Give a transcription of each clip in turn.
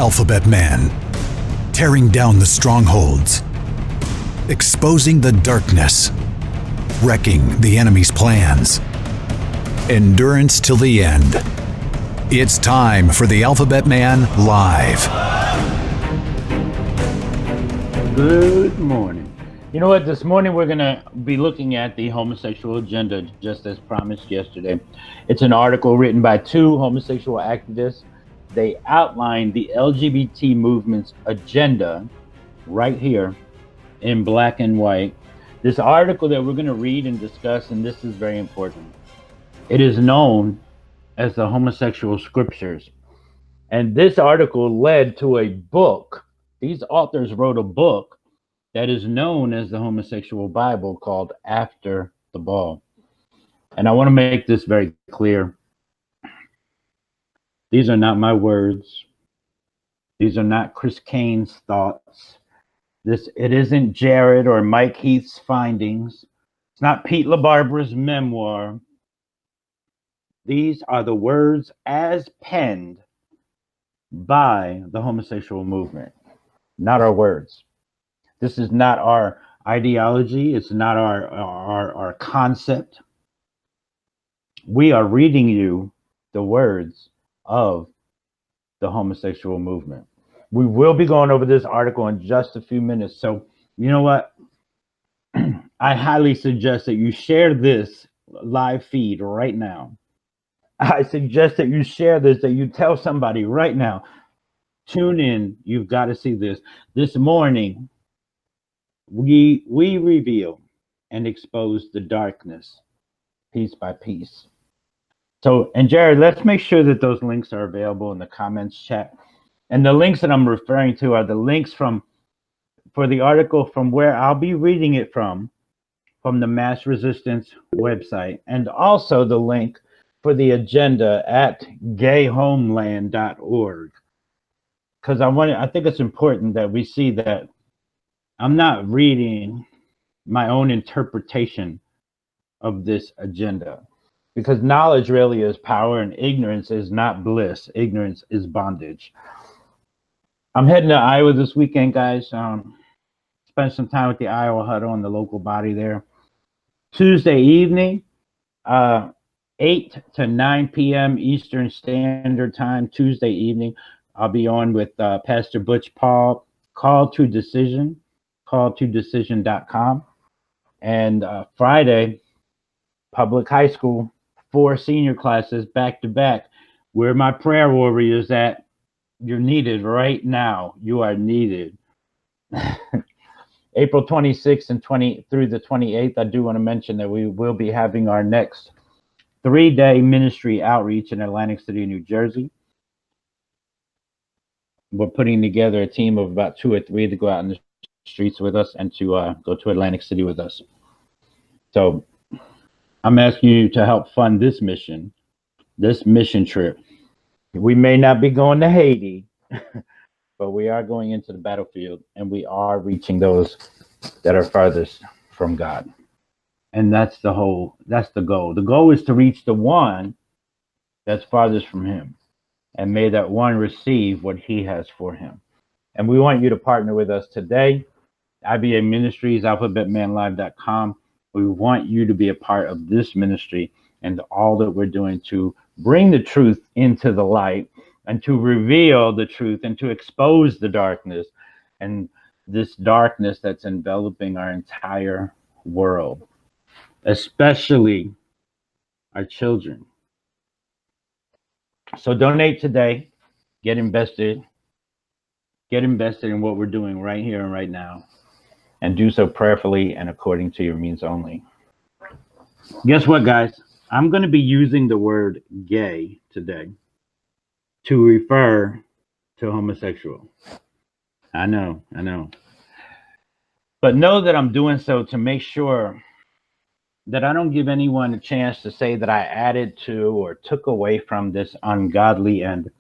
Alphabet Man, tearing down the strongholds, exposing the darkness, wrecking the enemy's plans. Endurance till the end. It's time for the Alphabet Man Live. Good morning. You know what? This morning we're going to be looking at the homosexual agenda, just as promised yesterday. It's an article written by two homosexual activists. They outline the LGBT movement's agenda right here in black and white. This article that we're going to read and discuss, and this is very important. It is known as the Homosexual Scriptures. And this article led to a book. These authors wrote a book that is known as the Homosexual Bible called After the Ball. And I want to make this very clear. These are not my words. These are not Chris Kane's thoughts. It isn't Jared or Mike Heath's findings. It's not Pete LaBarbera's memoir. These are the words as penned by the homosexual movement, not our words. This is not our ideology. It's not our concept. We are reading you the words of the homosexual movement. We will be going over this article in just a few minutes. So, you know what? I highly suggest that you share this live feed right now. I suggest that you share this, that you tell somebody right now. Tune in. You've got to see this. This morning, we reveal and expose the darkness piece by piece. So, and Jared, let's make sure that those links are available in the comments chat. And the links that I'm referring to are the links for the article from where I'll be reading it from the Mass Resistance website, and also the link for the agenda at gayhomeland.org. Because I think it's important that we see that I'm not reading my own interpretation of this agenda, because knowledge really is power and ignorance is not bliss. Ignorance is bondage. I'm heading to Iowa this weekend, guys. Spend some time with the Iowa Huddle and the local body there. Tuesday evening, 8 to 9 p.m. Eastern Standard Time, Tuesday evening, I'll be on with Pastor Butch Paul, Call to Decision, calltodecision.com. And Friday, public high school, 4 senior classes back to back. Where my prayer warriors at? You're needed right now. You are needed. April 26th and through the 28th, I do want to mention that we will be having our next 3-day ministry outreach in Atlantic City, New Jersey. We're putting together a team of about 2 or 3 to go out in the streets with us and to go to Atlantic City with us. So I'm asking you to help fund this mission trip. We may not be going to Haiti, but we are going into the battlefield, and we are reaching those that are farthest from God. And that's the goal. The goal is to reach the one that's farthest from him. And may that one receive what he has for him. And we want you to partner with us today. IBA Ministries, alphabetmanlive.com. We want you to be a part of this ministry and all that we're doing to bring the truth into the light and to reveal the truth and to expose the darkness and this darkness that's enveloping our entire world, especially our children. So donate today, get invested in what we're doing right here and right now, and do so prayerfully and according to your means only. Guess what, guys? I'm going to be using the word gay today to refer to homosexual. I know. But know that I'm doing so to make sure that I don't give anyone a chance to say that I added to or took away from this ungodly and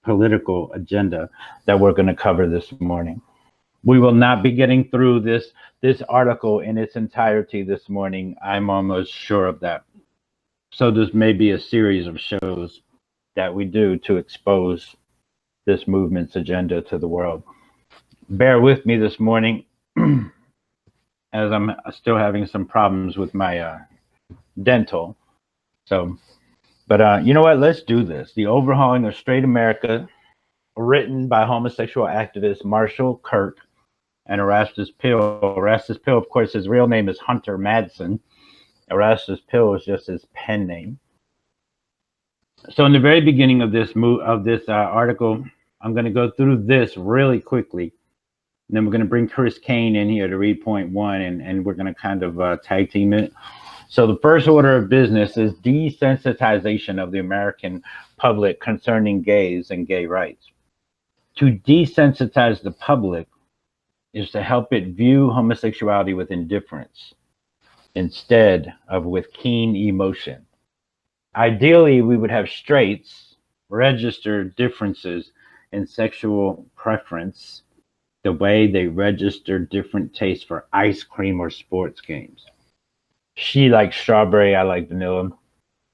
political agenda that we're going to cover this morning. We will not be getting through this article in its entirety this morning. I'm almost sure of that. So this may be a series of shows that we do to expose this movement's agenda to the world. Bear with me this morning as I'm still having some problems with my dental. So, but you know what? Let's do this. The Overhauling of Straight America, written by homosexual activist Marshall Kirk and Erastus Pill. Erastus Pill, of course, his real name is Hunter Madsen. Erastus Pill is just his pen name. So, in the very beginning of this article, I'm going to go through this really quickly. And then we're going to bring Chris Kane in here to read point one, and we're going to kind of tag team it. So the first order of business is desensitization of the American public concerning gays and gay rights. To desensitize the public is to help it view homosexuality with indifference instead of with keen emotion. Ideally, we would have straights register differences in sexual preference the way they register different tastes for ice cream or sports games. She likes strawberry, I like vanilla.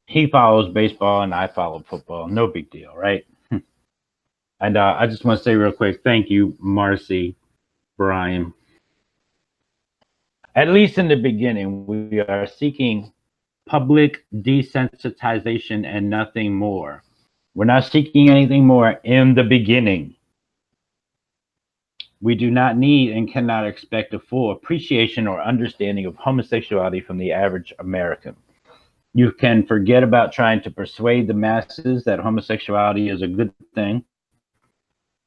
He follows baseball and I follow football. No big deal, right? And I just want to say real quick, thank you, Marcy, Brian. At least in the beginning, we are seeking public desensitization and nothing more. We're not seeking anything more in the beginning. We do not need and cannot expect a full appreciation or understanding of homosexuality from the average American. You can forget about trying to persuade the masses that homosexuality is a good thing.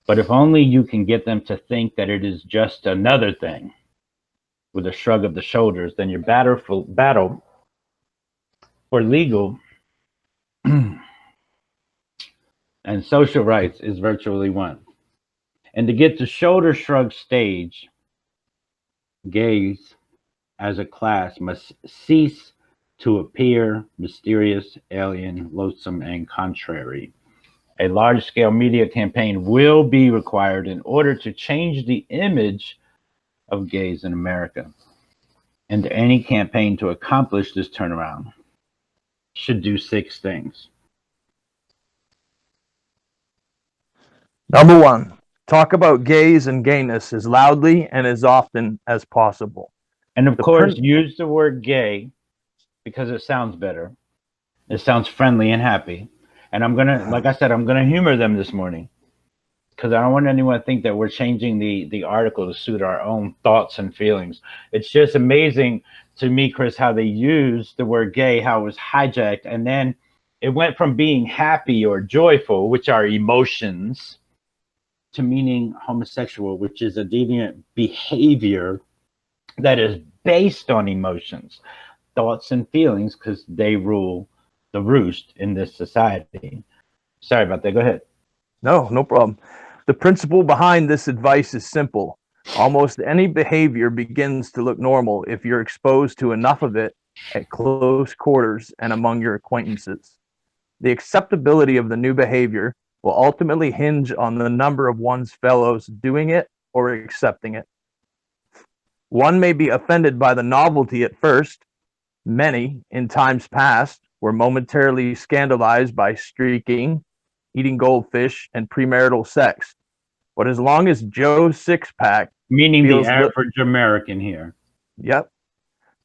But if only you can get them to think that it is just another thing with a shrug of the shoulders, then your battle for legal and social rights is virtually won. And to get the shoulder shrug stage, gays as a class must cease to appear mysterious, alien, loathsome, and contrary. A large-scale media campaign will be required in order to change the image of gays in America. And any campaign to accomplish this turnaround should do 6 things. Number 1, talk about gays and gayness as loudly and as often as possible. And of course, use the word gay because it sounds better. It sounds friendly and happy. And I'm going to, like I said, I'm going to humor them this morning because I don't want anyone to think that we're changing the article to suit our own thoughts and feelings. It's just amazing to me, Chris, how they used the word gay, how it was hijacked. And then it went from being happy or joyful, which are emotions, to meaning homosexual, which is a deviant behavior that is based on emotions, thoughts, and feelings, because they rule the roost in this society. Sorry about that. Go ahead. No problem. The principle behind this advice is simple. Almost any behavior begins to look normal if you're exposed to enough of it at close quarters and among your acquaintances. The acceptability of the new behavior will ultimately hinge on the number of one's fellows doing it or accepting it. One may be offended by the novelty at first. Many, in times past, were momentarily scandalized by streaking, eating goldfish, and premarital sex. But as long as Joe's six-pack, meaning the average American here,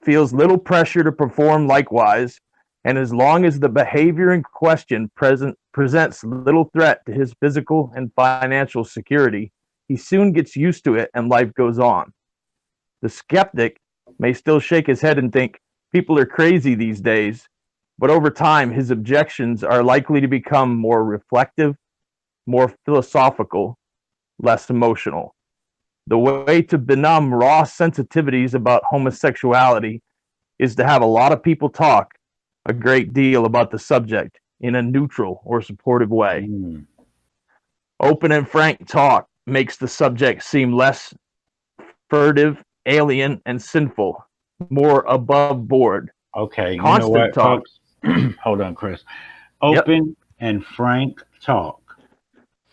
feels little pressure to perform likewise, and as long as the behavior in question presents little threat to his physical and financial security, he soon gets used to it and life goes on. The skeptic may still shake his head and think, people are crazy these days, but over time his objections are likely to become more reflective, more philosophical, less emotional. The way to benumb raw sensitivities about homosexuality is to have a lot of people talk a great deal about the subject in a neutral or supportive way. Open and frank talk makes the subject seem less furtive, alien, and sinful, more above board. Okay, you Constant know what, talk. folks? Hold on, Chris. Open and frank talk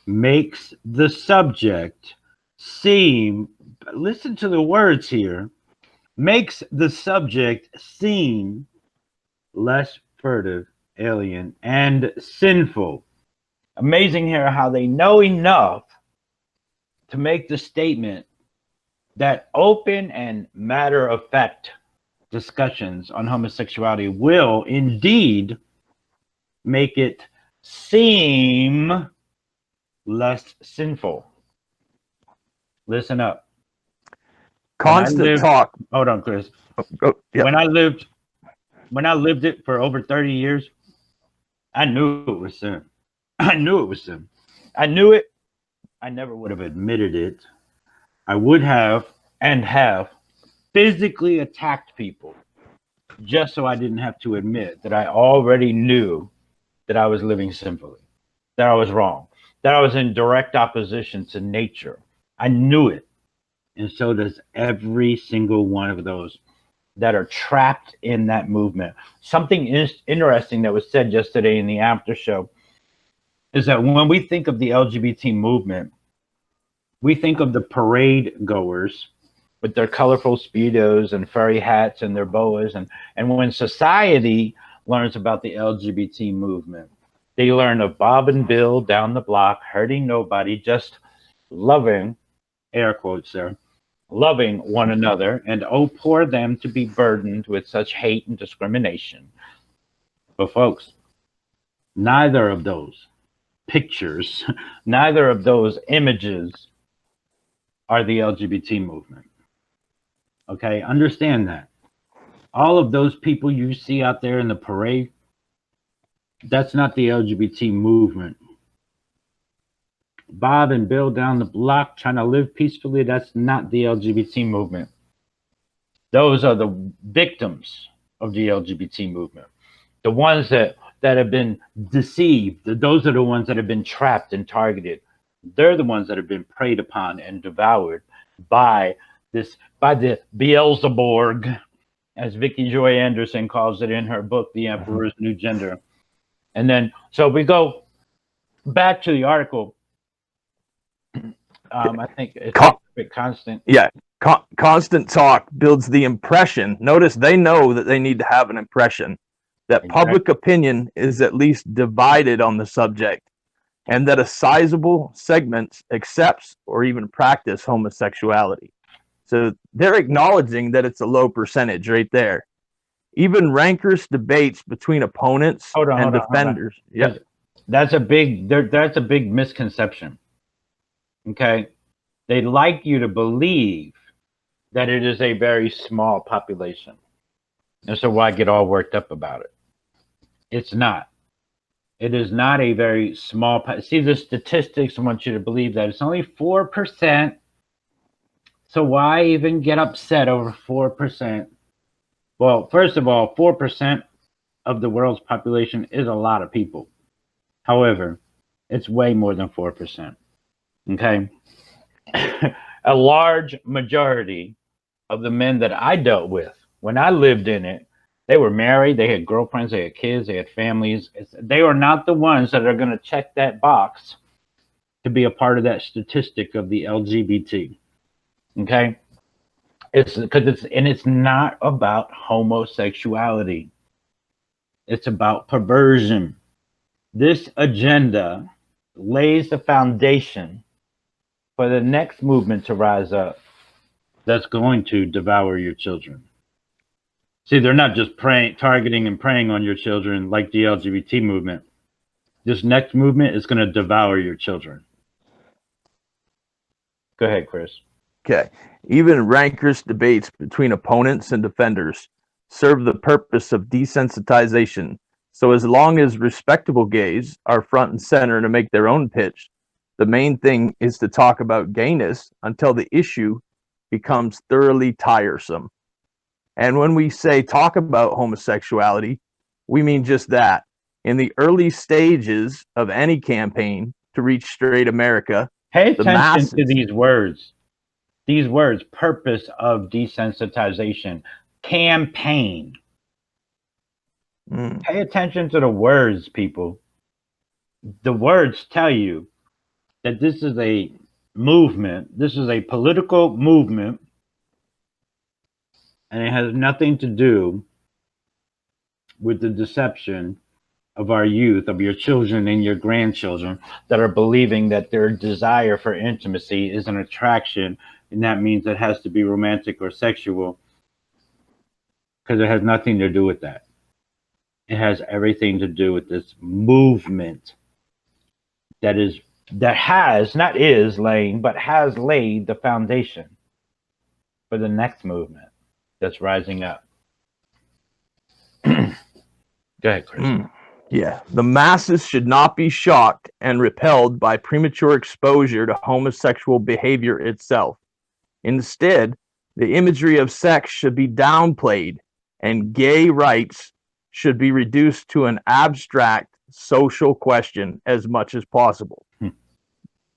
makes the subject seem, listen to the words here, makes the subject seem less furtive, alien, and sinful. Amazing here how they know enough to make the statement that open and matter of fact discussions on homosexuality will indeed make it seem less sinful. Listen up. Constant talk. Hold on, Chris. Yeah. When I lived it for over 30 years, I knew it was sin. I knew it was sin. I knew it. I never would have admitted it. I would have and have physically attacked people just so I didn't have to admit that I already knew that I was living sinfully, that I was wrong, that I was in direct opposition to nature. I knew it. And so does every single one of those that are trapped in that movement. Something interesting that was said yesterday in the after show is that when we think of the LGBT movement, we think of the parade goers with their colorful Speedos and furry hats and their boas. And when society learns about the LGBT movement, they learn of Bob and Bill down the block, hurting nobody, just loving, air quotes there, loving one another, and oh, poor them to be burdened with such hate and discrimination. But folks, neither of those pictures, neither of those images are the LGBT movement. Okay, understand that. All of those people you see out there in the parade, that's not the LGBT movement. Bob and Bill down the block trying to live peacefully, that's not the LGBT movement. Those are the victims of the LGBT movement. The ones that have been deceived, those are the ones that have been trapped and targeted. They're the ones that have been preyed upon and devoured by the Beelzebub, as Vicky Joy Anderson calls it in her book, The Emperor's New Gender. And then, so we go back to the article. I think it's a bit constant. Yeah. Constant talk builds the impression. Notice they know that they need to have an impression that public opinion is at least divided on the subject, and that a sizable segment accepts or even practice homosexuality. So they're acknowledging that it's a low percentage right there. Even rancorous debates between opponents and defenders. Yeah, that's a big misconception. Okay, they like you to believe that it is a very small population, and so why get all worked up about it? It's not. It is not a very small. See, the statistics want you to believe that it's only 4%. So why even get upset over 4%? Well, first of all, 4% of the world's population is a lot of people. However, it's way more than 4%. Okay? A large majority of the men that I dealt with, when I lived in it, they were married, they had girlfriends, they had kids, they had families. They are not the ones that are going to check that box to be a part of that statistic of the LGBT. Okay? It's not about homosexuality. It's about perversion. This agenda lays the foundation for the next movement to rise up that's going to devour your children. See, they're not just targeting and preying on your children like the LGBT movement. This next movement is going to devour your children. Go ahead, Chris. Okay. Even rancorous debates between opponents and defenders serve the purpose of desensitization. So as long as respectable gays are front and center to make their own pitch, the main thing is to talk about gayness until the issue becomes thoroughly tiresome. And when we say talk about homosexuality, we mean just that. In the early stages of any campaign to reach straight America, pay attention to these words. These words, purpose of desensitization, campaign. Pay attention to the words, people. The words tell you that this is a movement. This is a political movement. And it has nothing to do with the deception of our youth, of your children and your grandchildren, that are believing that their desire for intimacy is an attraction, and that means it has to be romantic or sexual, because it has nothing to do with that. It has everything to do with this movement that has, not is laying, but has laid the foundation for the next movement that's rising up. Go ahead, Chris. Yeah, the masses should not be shocked and repelled by premature exposure to homosexual behavior itself. Instead, the imagery of sex should be downplayed, and gay rights should be reduced to an abstract social question as much as possible.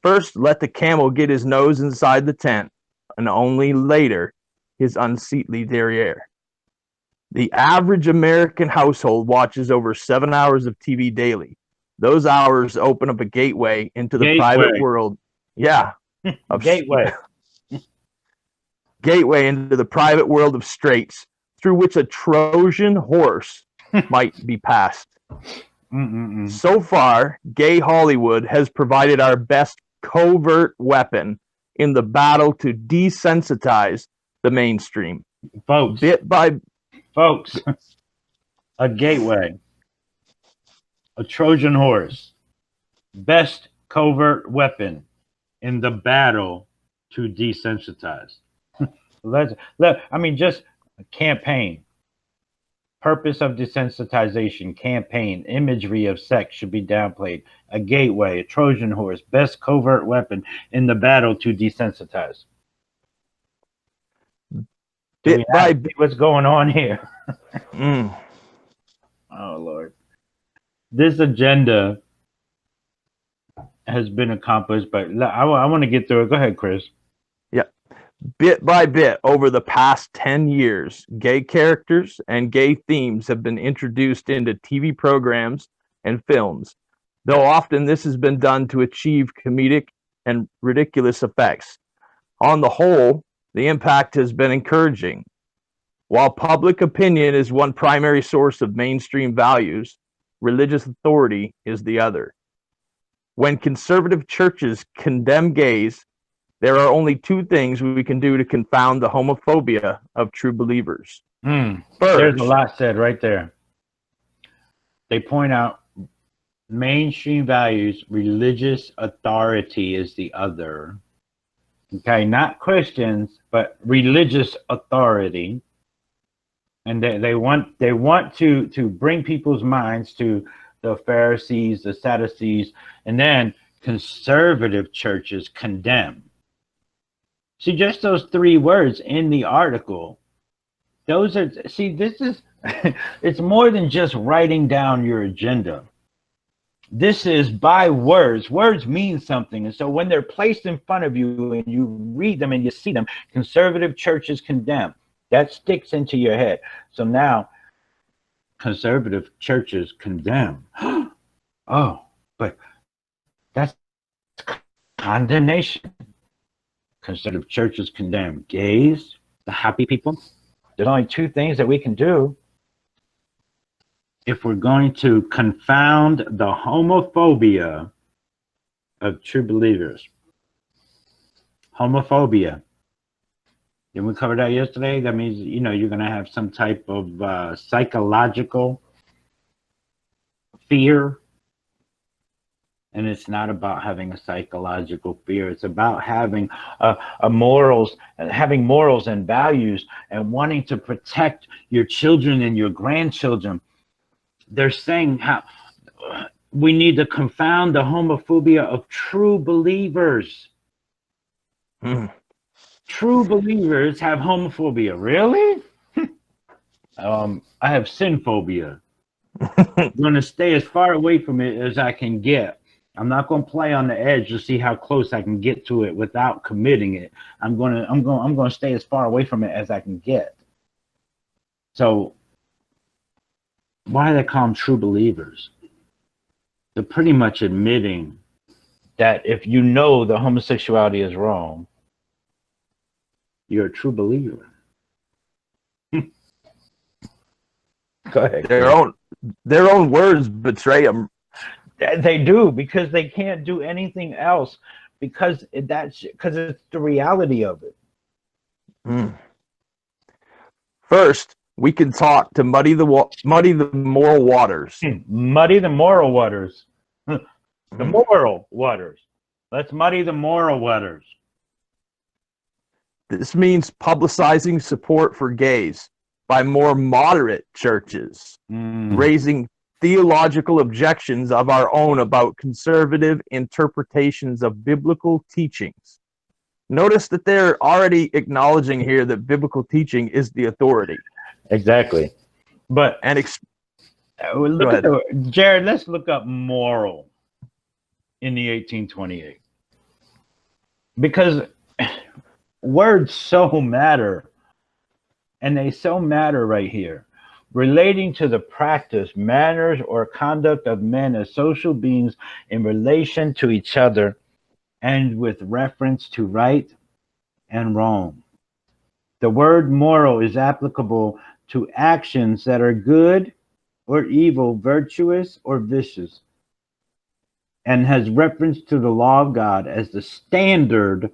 First, let the camel get his nose inside the tent, and only later his unseatly derriere. The average American household watches over 7 hours of TV daily. Those hours open up a gateway into the private world. Yeah. Gateway into the private world of straights, through which a Trojan horse might be passed. So far, gay Hollywood has provided our best covert weapon in the battle to desensitize the mainstream. Folks, a gateway, a Trojan horse, best covert weapon in the battle to desensitize. Just a campaign. Purpose of desensitization, campaign, imagery of sex should be downplayed. A gateway, a Trojan horse, best covert weapon in the battle to desensitize. What's going on here? Oh, Lord. This agenda has been accomplished, but I want to get through it. Go ahead, Chris. Yeah. Bit by bit, over the past 10 years, gay characters and gay themes have been introduced into TV programs and films, though often this has been done to achieve comedic and ridiculous effects. On the whole, the impact has been encouraging. While public opinion is one primary source of mainstream values, religious authority is the other. When conservative churches condemn gays, there are only two things we can do to confound the homophobia of true believers. First, there's a lot said right there. They point out mainstream values, religious authority is the other. Okay, not Christians, but religious authority. And they want to bring people's minds to the Pharisees, the Sadducees, and then conservative churches condemn. See, just those three words in the article, this is, it's more than just writing down your agenda. This is by words. Words mean something. And so when they're placed in front of you and you read them and you see them, conservative churches condemn. That sticks into your head. So now, conservative churches condemn. Oh, but that's condemnation. Conservative churches condemn gays, the happy people. There's only two things that we can do if we're going to confound the homophobia of true believers. Homophobia. Didn't we cover that yesterday? That means, you're going to have some type of psychological fear. And it's not about having a psychological fear. It's about having morals and values and wanting to protect your children and your grandchildren. They're saying how we need to confound the homophobia of true believers. True believers have homophobia. Really? I have sin phobia. I'm going to stay as far away from it as I can get. I'm not going to play on the edge to see how close I can get to it without committing it. I'm going to stay as far away from it as I can get. So why do they call them true believers? They're pretty much admitting that if you know the homosexuality is wrong, you're a true believer. Go ahead. Their own words betray them. They do, because they can't do anything else, because it's the reality of it. First, we can talk to muddy the moral waters. Muddy the moral waters. The moral waters. Let's muddy the moral waters. This means publicizing support for gays by more moderate churches, raising theological objections of our own about conservative interpretations of biblical teachings. Notice that they're already acknowledging here that biblical teaching is the authority. Exactly. But Jared, let's look up moral in the 1828. Because words so matter. And they so matter right here. Relating to the practice, manners, or conduct of men as social beings in relation to each other, and with reference to right and wrong. The word moral is applicable to actions that are good or evil, virtuous or vicious, and has reference to the law of God as the standard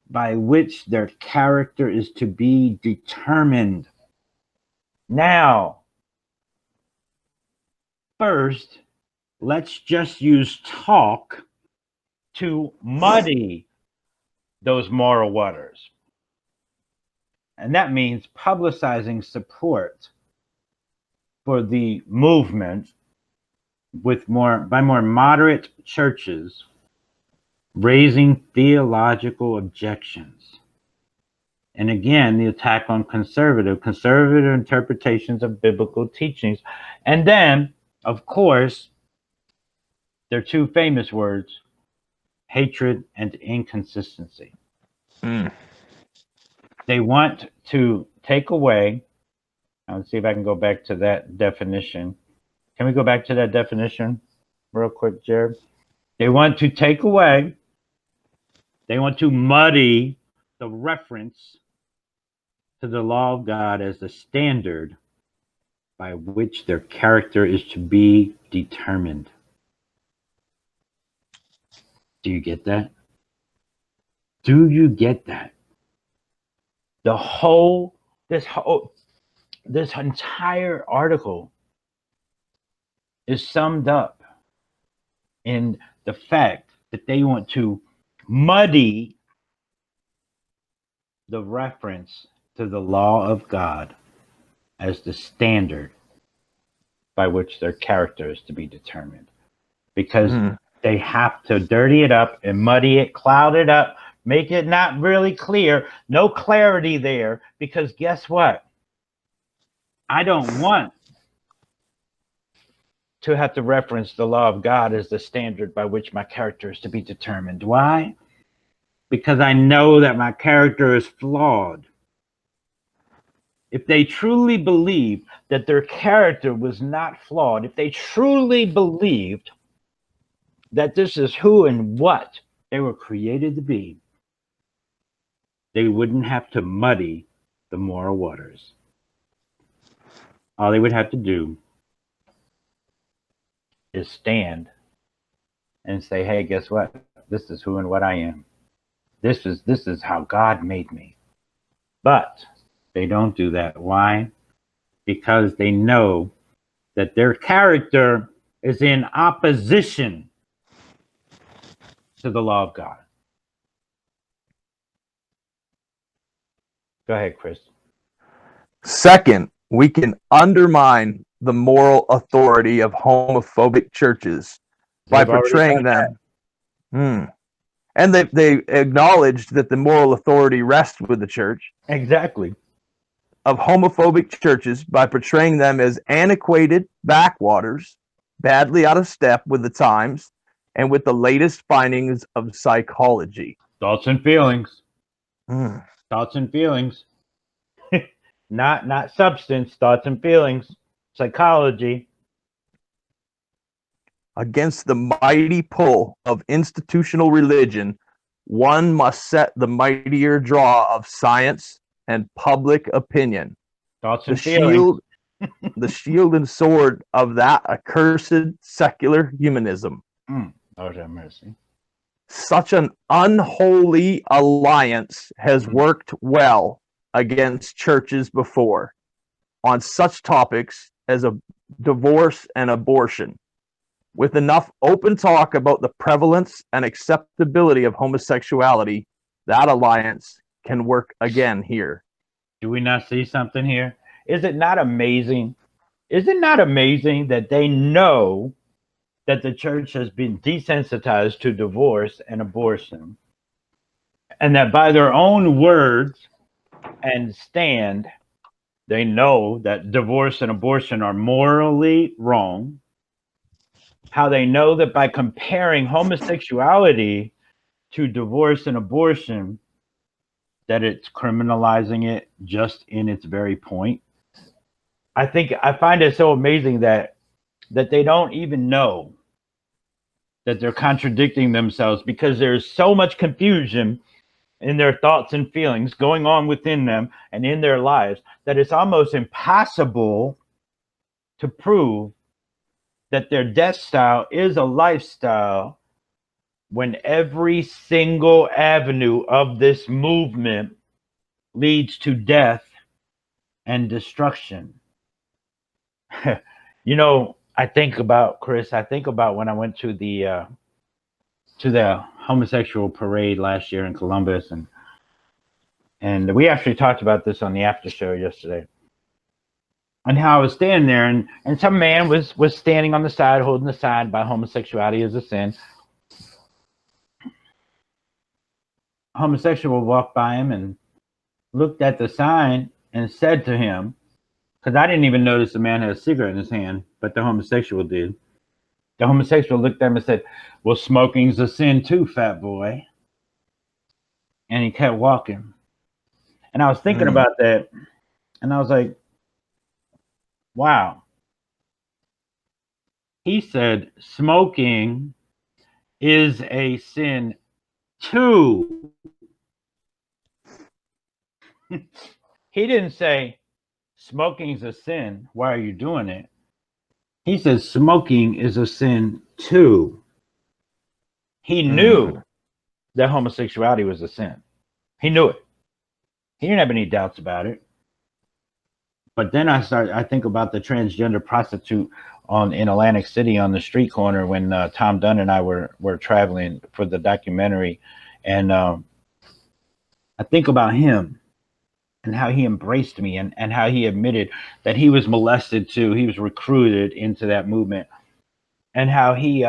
by which their character is to be determined. Now, first, let's just use talk to muddy those moral waters. And that means publicizing support for the movement by more moderate churches, raising theological objections. And again, the attack on conservative interpretations of biblical teachings. And then, of course, their two famous words, hatred and inconsistency. They want to take away, let's see if I can go back to that definition. Can we go back to that definition real quick, Jared? They want to take away, they want to muddy the reference to the law of God as the standard by which their character is to be determined. Do you get that? Do you get that? This entire article is summed up in the fact that they want to muddy the reference to the law of God as the standard by which their character is to be determined. Because they have to dirty it up and muddy it, cloud it up, make it not really clear, no clarity there, because guess what? I don't want to have to reference the law of God as the standard by which my character is to be determined. Why? Because I know that my character is flawed. If they truly believed that their character was not flawed, if they truly believed that this is who and what they were created to be, they wouldn't have to muddy the moral waters. All they would have to do is stand and say, hey, guess what? This is who and what I am. This is how God made me. But they don't do that. Why? Because they know that their character is in opposition to the law of God. Go ahead, Chris. Second, we can undermine the moral authority of homophobic churches by portraying them. And they acknowledged that the moral authority rests with the church. Exactly. Of homophobic churches by portraying them as antiquated backwaters, badly out of step with the times, and with the latest findings of psychology. Thoughts and feelings. Thoughts and feelings. Not substance, thoughts and feelings. Psychology. Against the mighty pull of institutional religion, one must set the mightier draw of science and public opinion. Thoughts and feelings. the shield and sword of that accursed secular humanism. Lord have mercy. Such an unholy alliance has worked well against churches before on such topics as a divorce and abortion. With enough open talk about the prevalence and acceptability of homosexuality, that alliance can work again here. Do we not see something here? Is it not amazing? Is it not amazing that they know that the church has been desensitized to divorce and abortion, and that by their own words and stand, they know that divorce and abortion are morally wrong? How they know that by comparing homosexuality to divorce and abortion, that it's criminalizing it just in its very point. I find it so amazing that they don't even know that they're contradicting themselves, because there's so much confusion in their thoughts and feelings going on within them and in their lives that it's almost impossible to prove that their death style is a lifestyle when every single avenue of this movement leads to death and destruction. You know, I think about when I went to the homosexual parade last year in Columbus, and we actually talked about this on the after show yesterday, and how I was standing there, and some man was standing on the side, holding the sign by homosexuality is a sin. Homosexual walked by him and looked at the sign and said to him, because I didn't even notice the man had a cigarette in his hand, but the homosexual did. The homosexual looked at him and said, "Well, smoking's a sin too, fat boy." And he kept walking. And I was thinking about that, and I was like, wow. He said smoking is a sin too. He didn't say smoking's a sin, why are you doing it? He says smoking is a sin too. He knew that homosexuality was a sin. He knew it. He didn't have any doubts about it. But then I think about the transgender prostitute in Atlantic City on the street corner when Tom Dunn and I were traveling for the documentary. And I think about him and how he embraced me, and how he admitted that he was molested too. He was recruited into that movement, and how he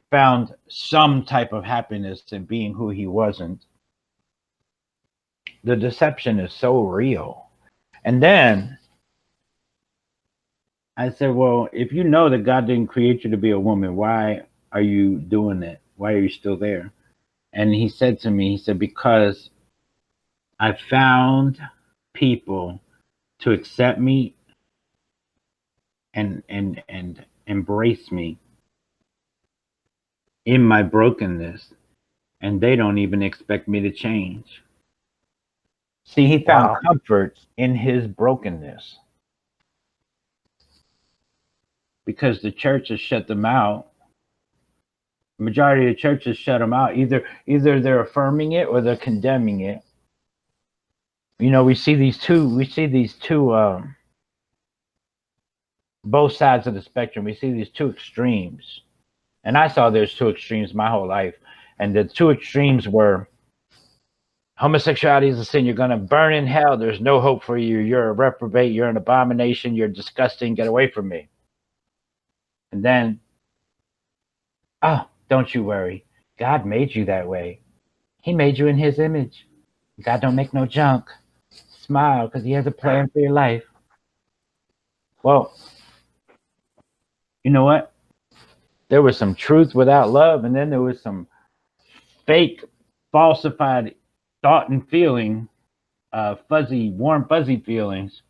found some type of happiness in being who he wasn't. The deception is so real. And then I said, well, if you know that God didn't create you to be a woman, why are you doing it? Why are you still there? And he said to me, he said, because I found people to accept me and embrace me in my brokenness, and they don't even expect me to change. See, he found comfort in his brokenness, because the church has shut them out. The majority of the churches shut them out. Either they're affirming it or they're condemning it. You know, we see these two both sides of the spectrum. We see these two extremes. And I saw there's two extremes my whole life. And the two extremes were homosexuality is a sin. You're going to burn in hell. There's no hope for you. You're a reprobate. You're an abomination. You're disgusting. Get away from me. And then, oh, don't you worry. God made you that way. He made you in his image. God don't make no junk. Smile, because he has a plan for your life. Well, you know what? There was some truth without love, and then there was some fake, falsified thought and feeling, warm, fuzzy feelings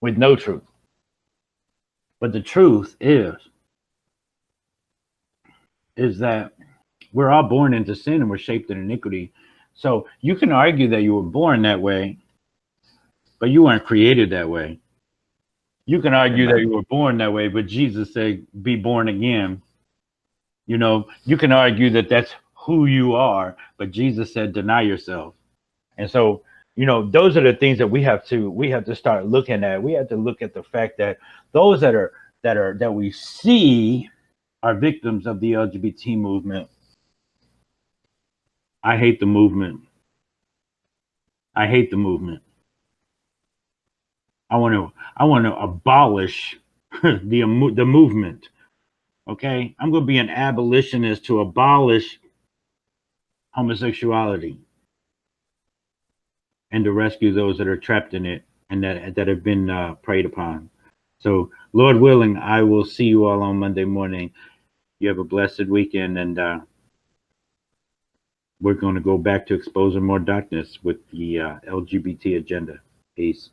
with no truth. But the truth is that we're all born into sin and we're shaped in iniquity. So you can argue that you were born that way, but you weren't created that way. You can argue that you were born that way, but Jesus said, be born again. You know, you can argue that that's who you are, but Jesus said, deny yourself. And so, you know, those are the things that we have to start looking at. We have to look at the fact that those that we see are victims of the LGBT movement. I hate the movement. I hate the movement. I want to abolish the movement. Okay, I'm going to be an abolitionist to abolish homosexuality and to rescue those that are trapped in it and that have been preyed upon. So, Lord willing, I will see you all on Monday morning. You have a blessed weekend, and we're going to go back to exposing more darkness with the LGBT agenda. Peace.